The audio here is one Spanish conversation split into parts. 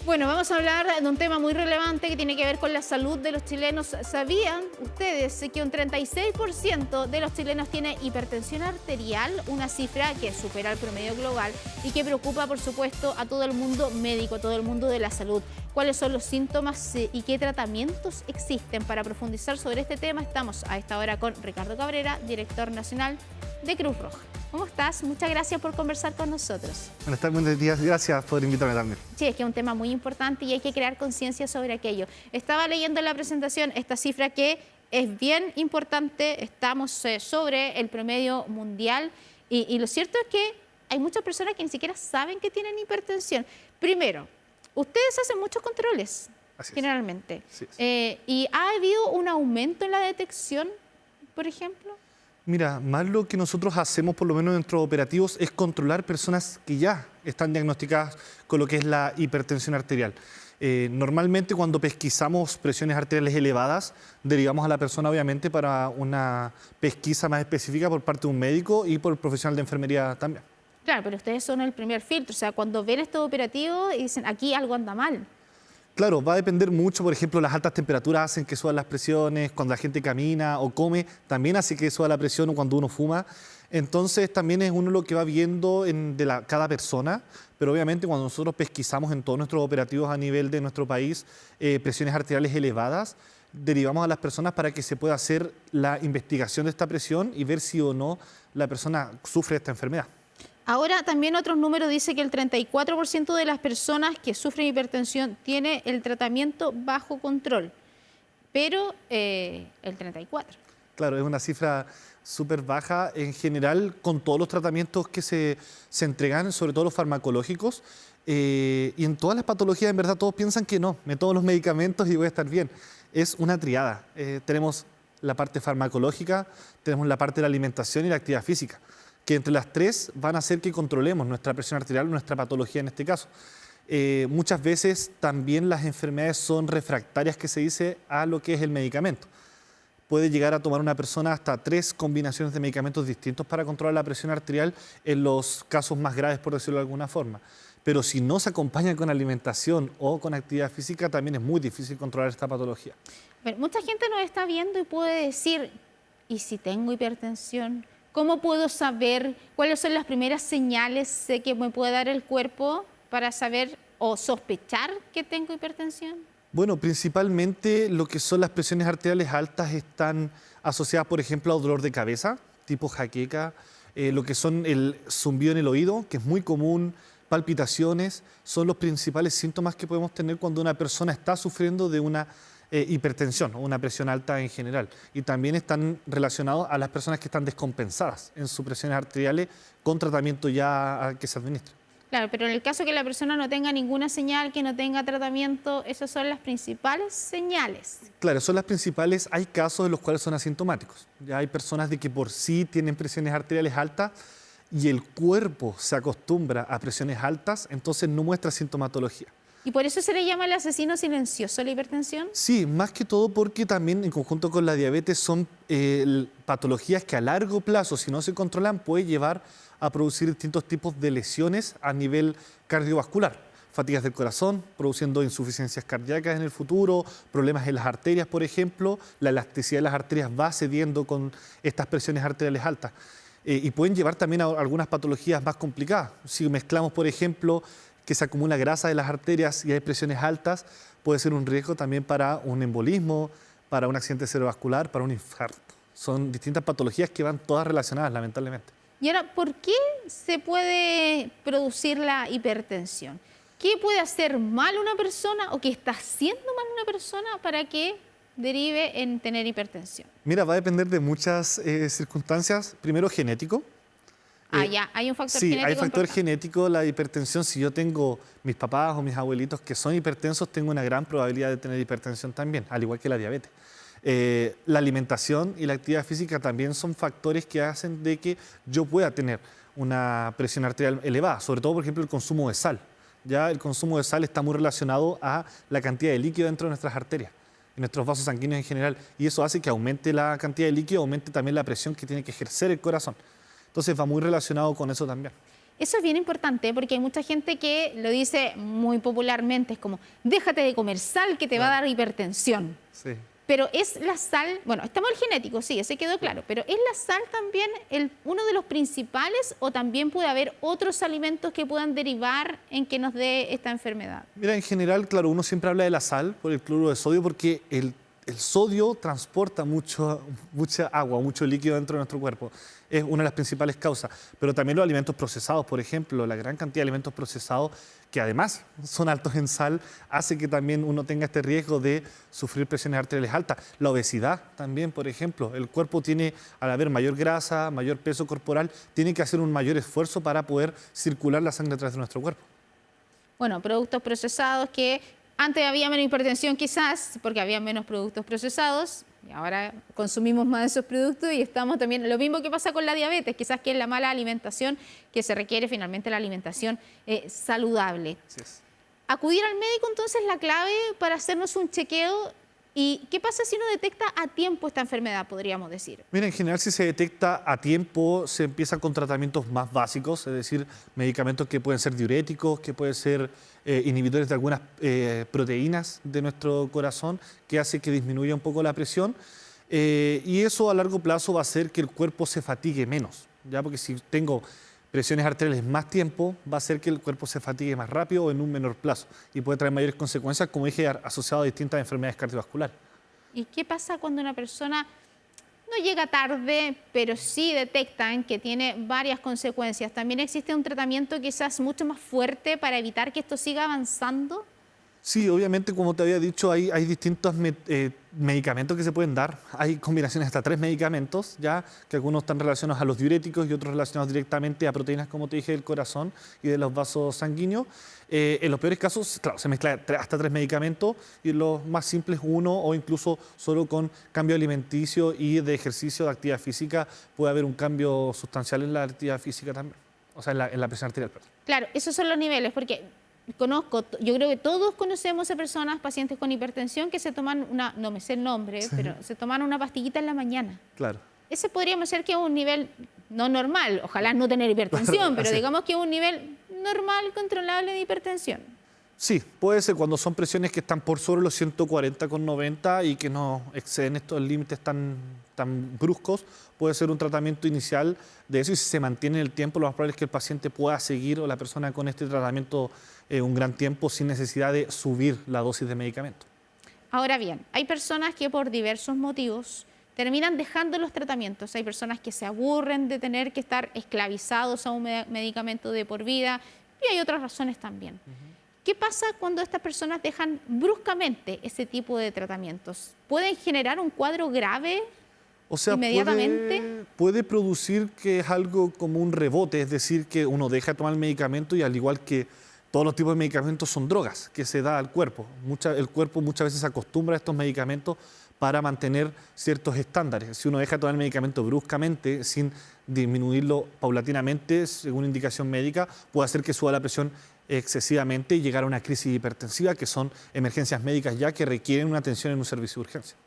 Bueno, vamos a hablar de un tema muy relevante que tiene que ver con la salud de los chilenos. ¿Sabían ustedes que un 36% de los chilenos tiene hipertensión arterial? Una cifra que supera el promedio global y que preocupa, por supuesto, a todo el mundo médico, a todo el mundo de la salud. ¿Cuáles son los síntomas y qué tratamientos existen? Para profundizar sobre este tema, estamos a esta hora con Ricardo Cabrera, director nacional de Cruz Roja. ¿Cómo estás? Muchas gracias por conversar con nosotros. Buenos días, gracias por invitarme también. Sí, es que es un tema muy importante y hay que crear conciencia sobre aquello. Estaba leyendo en la presentación esta cifra que es bien importante, estamos sobre el promedio mundial y lo cierto es que hay muchas personas que ni siquiera saben que tienen hipertensión. Primero, ustedes hacen muchos controles, generalmente, y ¿ha habido un aumento en la detección, por ejemplo? Mira, más lo que nosotros hacemos, por lo menos dentro de operativos, es controlar personas que ya están diagnosticadas con lo que es la hipertensión arterial. Normalmente cuando pesquisamos presiones arteriales elevadas, derivamos a la persona obviamente para una pesquisa más específica por parte de un médico y por el profesional de enfermería también. Claro, pero ustedes son el primer filtro, o sea, cuando ven estos operativos y dicen, aquí algo anda mal. Claro, va a depender mucho, por ejemplo, las altas temperaturas hacen que suban las presiones, cuando la gente camina o come, también hace que suba la presión o cuando uno fuma. Entonces también es uno lo que va viendo cada persona, pero obviamente cuando nosotros pesquisamos en todos nuestros operativos a nivel de nuestro país presiones arteriales elevadas, derivamos a las personas para que se pueda hacer la investigación de esta presión y ver si o no la persona sufre esta enfermedad. Ahora también otros números dicen que el 34% de las personas que sufren hipertensión tiene el tratamiento bajo control, pero el 34%. Claro, es una cifra súper baja en general con todos los tratamientos que se entregan, sobre todo los farmacológicos, y en todas las patologías en verdad todos piensan que no, me tomo los medicamentos y voy a estar bien. Es una triada, tenemos la parte farmacológica, tenemos la parte de la alimentación y la actividad física, que entre las tres van a hacer que controlemos nuestra presión arterial, nuestra patología en este caso. Muchas veces también las enfermedades son refractarias, que se dice, a lo que es el medicamento. Puede llegar a tomar una persona hasta 3 combinaciones de medicamentos distintos para controlar la presión arterial en los casos más graves, por decirlo de alguna forma. Pero si no se acompaña con alimentación o con actividad física, también es muy difícil controlar esta patología. Pero mucha gente nos está viendo y puede decir, ¿y si tengo hipertensión? ¿Cómo puedo saber cuáles son las primeras señales que me puede dar el cuerpo para saber o sospechar que tengo hipertensión? Bueno, principalmente lo que son las presiones arteriales altas están asociadas, por ejemplo, a dolor de cabeza, tipo jaqueca, lo que son el zumbido en el oído, que es muy común, palpitaciones, son los principales síntomas que podemos tener cuando una persona está sufriendo de una hipertensión o una presión alta en general. Y también están relacionados a las personas que están descompensadas en sus presiones arteriales con tratamiento ya que se administra. Claro, pero en el caso que la persona no tenga ninguna señal, que no tenga tratamiento, esas son las principales señales. Claro, son las principales. Hay casos en los cuales son asintomáticos. Ya hay personas de que por sí tienen presiones arteriales altas y el cuerpo se acostumbra a presiones altas, entonces no muestra sintomatología. ¿Y por eso se le llama el asesino silencioso a la hipertensión? Sí, más que todo porque también en conjunto con la diabetes son patologías que a largo plazo, si no se controlan, puede llevar a producir distintos tipos de lesiones a nivel cardiovascular. Fatigas del corazón, produciendo insuficiencias cardíacas en el futuro, problemas en las arterias, por ejemplo. La elasticidad de las arterias va cediendo con estas presiones arteriales altas. Y pueden llevar también a algunas patologías más complicadas. Si mezclamos, por ejemplo, que se acumula grasa de las arterias y hay presiones altas, puede ser un riesgo también para un embolismo, para un accidente cerebrovascular, para un infarto. Son distintas patologías que van todas relacionadas, lamentablemente. Y ahora, ¿por qué se puede producir la hipertensión? ¿Qué puede hacer mal una persona o qué está haciendo mal una persona para que derive en tener hipertensión? Mira, va a depender de muchas circunstancias. Primero, genético. Ya, hay un factor genético. Sí, hay factor importante. genético, la hipertensión. Si yo tengo mis papás o mis abuelitos que son hipertensos, tengo una gran probabilidad de tener hipertensión también, al igual que la diabetes. La alimentación y la actividad física también son factores que hacen de que yo pueda tener una presión arterial elevada, sobre todo, por ejemplo, el consumo de sal. Ya el consumo de sal está muy relacionado a la cantidad de líquido dentro de nuestras arterias, en nuestros vasos sanguíneos en general, y eso hace que aumente la cantidad de líquido, aumente también la presión que tiene que ejercer el corazón. Entonces va muy relacionado con eso también. Eso es bien importante porque hay mucha gente que lo dice muy popularmente, es como, déjate de comer sal que te va a dar hipertensión. Sí. Pero es la sal, bueno, estamos el genético, sí, ese quedó claro, pero ¿es la sal también uno de los principales o también puede haber otros alimentos que puedan derivar en que nos dé esta enfermedad? Mira, en general, claro, uno siempre habla de la sal por el cloruro de sodio porque el sodio transporta mucha agua, mucho líquido dentro de nuestro cuerpo. Es una de las principales causas. Pero también los alimentos procesados, por ejemplo, la gran cantidad de alimentos procesados que además son altos en sal, hace que también uno tenga este riesgo de sufrir presiones arteriales altas. La obesidad también, por ejemplo. El cuerpo tiene, al haber mayor grasa, mayor peso corporal, tiene que hacer un mayor esfuerzo para poder circular la sangre a través de nuestro cuerpo. Bueno, productos procesados que antes había menos hipertensión quizás, porque había menos productos procesados, y ahora consumimos más de esos productos y estamos también, lo mismo que pasa con la diabetes, quizás que es la mala alimentación, que se requiere finalmente la alimentación saludable. Así es. Acudir al médico entonces es la clave para hacernos un chequeo. ¿Y qué pasa si uno detecta a tiempo esta enfermedad, podríamos decir? Mira, en general si se detecta a tiempo, se empieza con tratamientos más básicos, es decir, medicamentos que pueden ser diuréticos, que pueden ser inhibidores de algunas proteínas de nuestro corazón, que hace que disminuya un poco la presión. Y eso a largo plazo va a hacer que el cuerpo se fatigue menos, ¿ya? Porque si tengo presiones arteriales más tiempo, va a hacer que el cuerpo se fatigue más rápido o en un menor plazo y puede traer mayores consecuencias, como dije, asociado a distintas enfermedades cardiovasculares. ¿Y qué pasa cuando una persona no llega tarde, pero sí detectan que tiene varias consecuencias? ¿También existe un tratamiento quizás mucho más fuerte para evitar que esto siga avanzando? Sí, obviamente, como te había dicho, hay distintos medicamentos que se pueden dar. Hay combinaciones hasta 3 medicamentos, ya que algunos están relacionados a los diuréticos y otros relacionados directamente a proteínas, como te dije, del corazón y de los vasos sanguíneos. En los peores casos, claro, se mezclan hasta 3 medicamentos y en los más simples 1 o incluso solo con cambio alimenticio y de ejercicio, de actividad física, puede haber un cambio sustancial en la actividad física también, o sea, en la presión arterial, perdón. Claro, esos son los niveles, porque yo creo que todos conocemos a personas, pacientes con hipertensión, que se toman no me sé el nombre, pero se toman una pastillita en la mañana. Claro. Ese podríamos decir que es un nivel no normal, ojalá no tener hipertensión, Claro, pero así es. digamos que es un nivel normal, controlable de hipertensión. Sí, puede ser cuando son presiones que están por sobre los 140,90 y que no exceden estos límites tan bruscos, puede ser un tratamiento inicial de eso y si se mantiene en el tiempo, lo más probable es que el paciente pueda seguir o la persona con este tratamiento un gran tiempo sin necesidad de subir la dosis de medicamento. Ahora bien, hay personas que por diversos motivos terminan dejando los tratamientos. Hay personas que se aburren de tener que estar esclavizados a un medicamento de por vida y hay otras razones también. ¿Qué pasa cuando estas personas dejan bruscamente ese tipo de tratamientos? ¿Pueden generar un cuadro grave O sea, inmediatamente? puede producir que es algo como un rebote, es decir, que uno deja de tomar el medicamento y al igual que todos los tipos de medicamentos son drogas que se da al cuerpo. El cuerpo muchas veces se acostumbra a estos medicamentos para mantener ciertos estándares. Si uno deja de tomar el medicamento bruscamente, sin disminuirlo paulatinamente, según indicación médica, puede hacer que suba la presión excesivamente y llegar a una crisis hipertensiva, que son emergencias médicas ya que requieren una atención en un servicio de urgencia.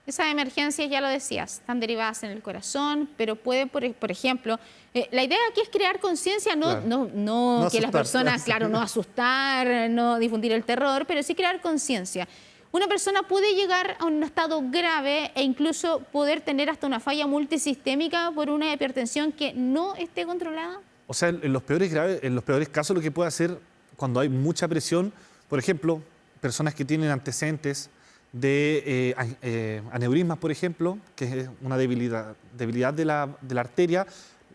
Esas emergencias, ya lo decías, están derivadas en el corazón, pero pueden, por ejemplo, la idea aquí es crear conciencia, Claro. no que las asustar, personas, claro. claro, no asustar, no difundir el terror, pero sí crear conciencia. Una persona puede llegar a un estado grave e incluso poder tener hasta una falla multisistémica por una hipertensión que no esté controlada. O sea, en los peores casos lo que puede hacer cuando hay mucha presión, por ejemplo, personas que tienen antecedentes de aneurismas, por ejemplo, que es una debilidad de la arteria,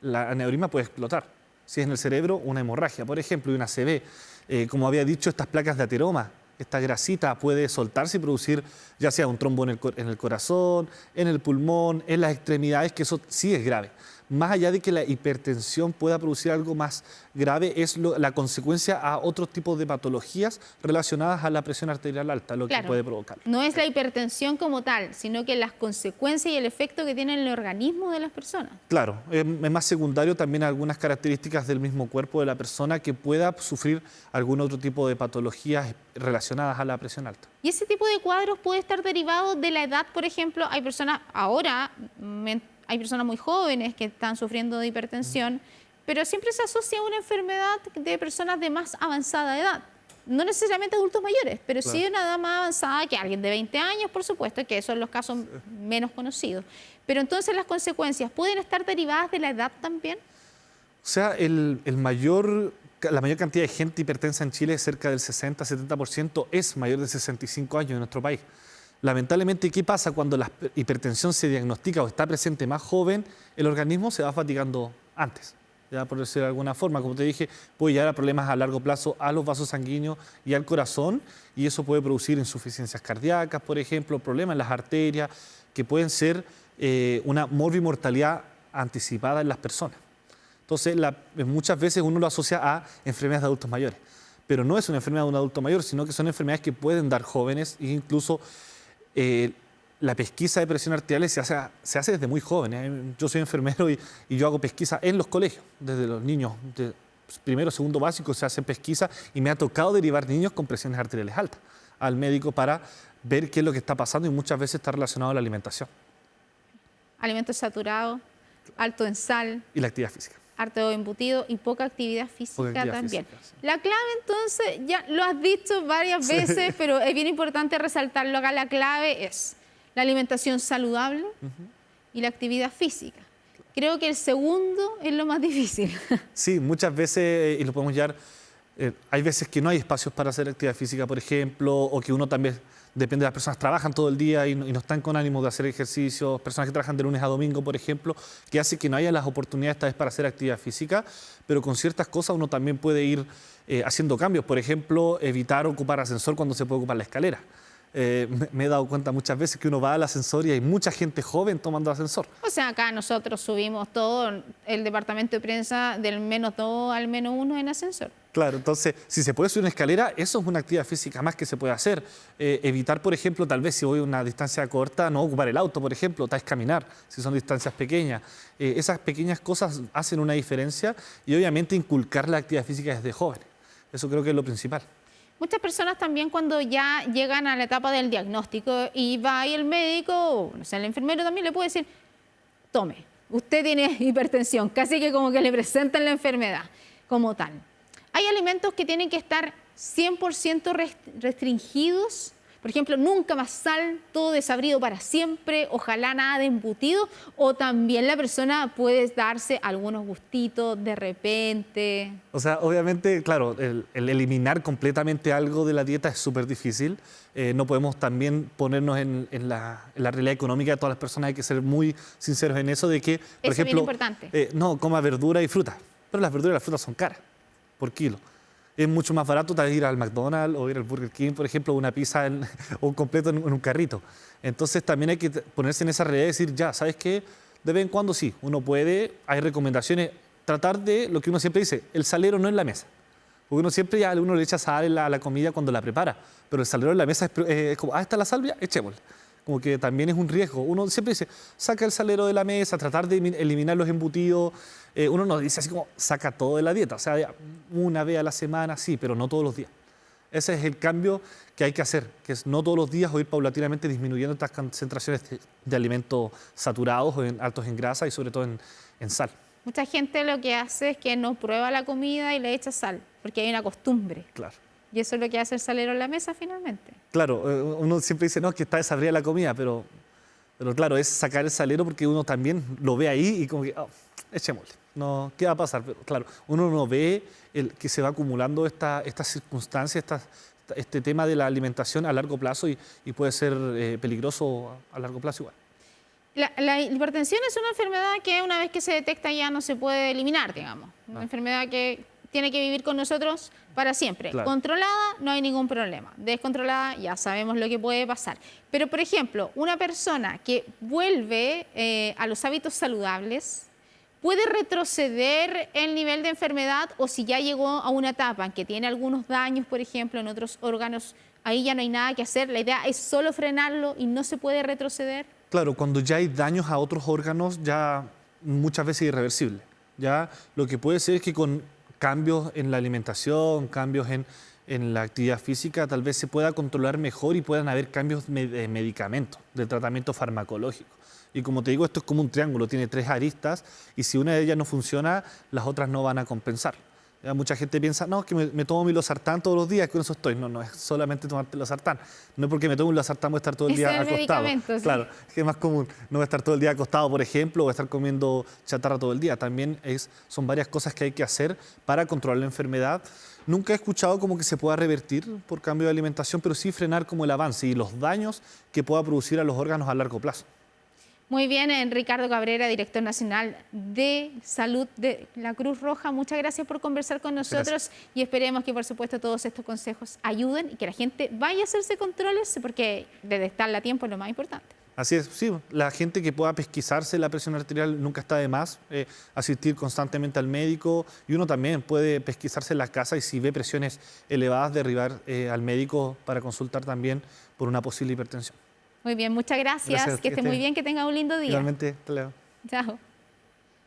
la aneurisma puede explotar. Si es en el cerebro, una hemorragia, por ejemplo, y una ACV. Como había dicho, estas placas de ateroma, esta grasita puede soltarse y producir ya sea un trombo en el corazón, en el pulmón, en las extremidades, que eso sí es grave. Más allá de que la hipertensión pueda producir algo más grave, es la consecuencia a otros tipos de patologías relacionadas a la presión arterial alta, lo que puede provocar. No es la hipertensión como tal, sino que las consecuencias y el efecto que tiene en el organismo de las personas. Claro, es más secundario también algunas características del mismo cuerpo de la persona que pueda sufrir algún otro tipo de patologías relacionadas a la presión alta. Y ese tipo de cuadros puede estar derivado de la edad, por ejemplo. Hay personas, ahora, hay personas muy jóvenes que están sufriendo de hipertensión, pero siempre se asocia a una enfermedad de personas de más avanzada edad. No necesariamente adultos mayores, pero sí una edad más avanzada que alguien de 20 años, por supuesto, que esos son los casos menos conocidos. Pero entonces las consecuencias pueden estar derivadas de la edad también. O sea, la mayor cantidad de gente hipertensa en Chile, cerca del 60-70%, es mayor de 65 años en nuestro país. Lamentablemente, ¿qué pasa cuando la hipertensión se diagnostica o está presente más joven? El organismo se va fatigando antes, ya por decirlo de alguna forma. Como te dije, puede llegar a problemas a largo plazo a los vasos sanguíneos y al corazón, y eso puede producir insuficiencias cardíacas, por ejemplo, problemas en las arterias, que pueden ser una morbimortalidad anticipada en las personas. Entonces, muchas veces uno lo asocia a enfermedades de adultos mayores, pero no es una enfermedad de un adulto mayor, sino que son enfermedades que pueden dar jóvenes e incluso la pesquisa de presión arterial se hace desde muy joven. Yo soy enfermero y yo hago pesquisa en los colegios, desde los niños de primero, segundo básico se hace pesquisa y me ha tocado derivar niños con presiones arteriales altas al médico para ver qué es lo que está pasando y muchas veces está relacionado a la alimentación. Alimentos saturados, alto en sal. Y la actividad física. Harto embutido y poca actividad física también. Física, sí. La clave entonces, ya lo has dicho varias veces, pero es bien importante resaltarlo acá, la clave es la alimentación saludable y la actividad física. Creo que el segundo es lo más difícil. Sí, muchas veces, y lo podemos llevar, hay veces que no hay espacios para hacer actividad física, por ejemplo, o que uno también, depende de las personas, trabajan todo el día y no están con ánimo de hacer ejercicios, personas que trabajan de lunes a domingo, por ejemplo, que hace que no haya las oportunidades esta vez para hacer actividad física, pero con ciertas cosas uno también puede ir haciendo cambios, por ejemplo, evitar ocupar ascensor cuando se puede ocupar la escalera. Me he dado cuenta muchas veces que uno va al ascensor y hay mucha gente joven tomando ascensor. O sea, acá nosotros subimos todo el departamento de prensa del -2 al -1 en ascensor. Claro, entonces, si se puede subir una escalera, eso es una actividad física más que se puede hacer. Evitar, por ejemplo, tal vez si voy a una distancia corta, no ocupar el auto, por ejemplo, tal vez caminar, si son distancias pequeñas. Esas pequeñas cosas hacen una diferencia y obviamente inculcar la actividad física desde jóvenes. Eso creo que es lo principal. Muchas personas también cuando ya llegan a la etapa del diagnóstico y va ahí el médico, o no sé, el enfermero también le puede decir, tome, usted tiene hipertensión, casi que como que le presentan la enfermedad como tal. Hay alimentos que tienen que estar 100% restringidos, por ejemplo, nunca más sal, todo desabrido para siempre, ojalá nada de embutido, o también la persona puede darse algunos gustitos de repente. O sea, obviamente, claro, el eliminar completamente algo de la dieta es súper difícil. No podemos también ponernos en la realidad económica de todas las personas, hay que ser muy sinceros en eso de que, por ejemplo, es bien importante. No, coma verdura y fruta, pero las verduras y las frutas son caras por kilo. Es mucho más barato tal vez ir al McDonald's o ir al Burger King, por ejemplo, una pizza o un completo en un carrito. Entonces también hay que ponerse en esa realidad y decir, ya, ¿sabes qué? De vez en cuando sí, uno puede, hay recomendaciones, tratar de lo que uno siempre dice, el salero no en la mesa. Porque uno siempre ya uno le echa sal a la comida cuando la prepara, pero el salero en la mesa es como, está la salvia, echémosle. Como que también es un riesgo. Uno siempre dice, saca el salero de la mesa, tratar de eliminar los embutidos. Uno no dice así como, saca todo de la dieta. O sea, una vez a la semana, sí, pero no todos los días. Ese es el cambio que hay que hacer, que es no todos los días o ir paulatinamente disminuyendo estas concentraciones de alimentos saturados o altos en grasa y sobre todo en sal. Mucha gente lo que hace es que no prueba la comida y le echa sal, porque hay una costumbre. Claro. Y eso es lo que hace el salero en la mesa finalmente. Claro, uno siempre dice, no, que está desabrida la comida, pero claro, es sacar el salero porque uno también lo ve ahí y como que, echémosle, no, ¿qué va a pasar? Pero claro, uno no ve que se va acumulando estas circunstancias, este tema de la alimentación a largo plazo y puede ser peligroso a largo plazo igual. La hipertensión es una enfermedad que una vez que se detecta ya no se puede eliminar, digamos. Una enfermedad que tiene que vivir con nosotros para siempre. Claro. Controlada, no hay ningún problema. Descontrolada, ya sabemos lo que puede pasar. Pero, por ejemplo, una persona que vuelve a los hábitos saludables, ¿puede retroceder el nivel de enfermedad? O si ya llegó a una etapa en que tiene algunos daños, por ejemplo, en otros órganos, ahí ya no hay nada que hacer. La idea es solo frenarlo y no se puede retroceder. Claro, cuando ya hay daños a otros órganos, ya muchas veces es irreversible. Ya lo que puede ser es que con cambios en la alimentación, cambios en la actividad física, tal vez se pueda controlar mejor y puedan haber cambios de medicamentos, de tratamiento farmacológico. Y como te digo, esto es como un triángulo, tiene 3 aristas y si una de ellas no funciona, las otras no van a compensar. Ya, mucha gente piensa, no, que me tomo mi losartán todos los días, que con eso estoy. No, no es solamente tomarte losartán. No es porque me tomo un losartán voy a estar todo el día Es el acostado. medicamento, sí. Claro, es que es más común. No voy a estar todo el día acostado, por ejemplo, o voy a estar comiendo chatarra todo el día. También son varias cosas que hay que hacer para controlar la enfermedad. Nunca he escuchado como que se pueda revertir por cambio de alimentación, pero sí frenar como el avance y los daños que pueda producir a los órganos a largo plazo. Muy bien, Ricardo Cabrera, director nacional de salud de la Cruz Roja. Muchas gracias por conversar con nosotros y esperemos que, por supuesto, todos estos consejos ayuden y que la gente vaya a hacerse controles porque detectarla a tiempo es lo más importante. Así es, sí, la gente que pueda pesquisarse la presión arterial nunca está de más, asistir constantemente al médico y uno también puede pesquisarse en la casa y si ve presiones elevadas, derribar al médico para consultar también por una posible hipertensión. Muy bien, muchas gracias. Gracias, Que esté muy bien, que tenga un lindo día. Igualmente, hasta luego. Chao.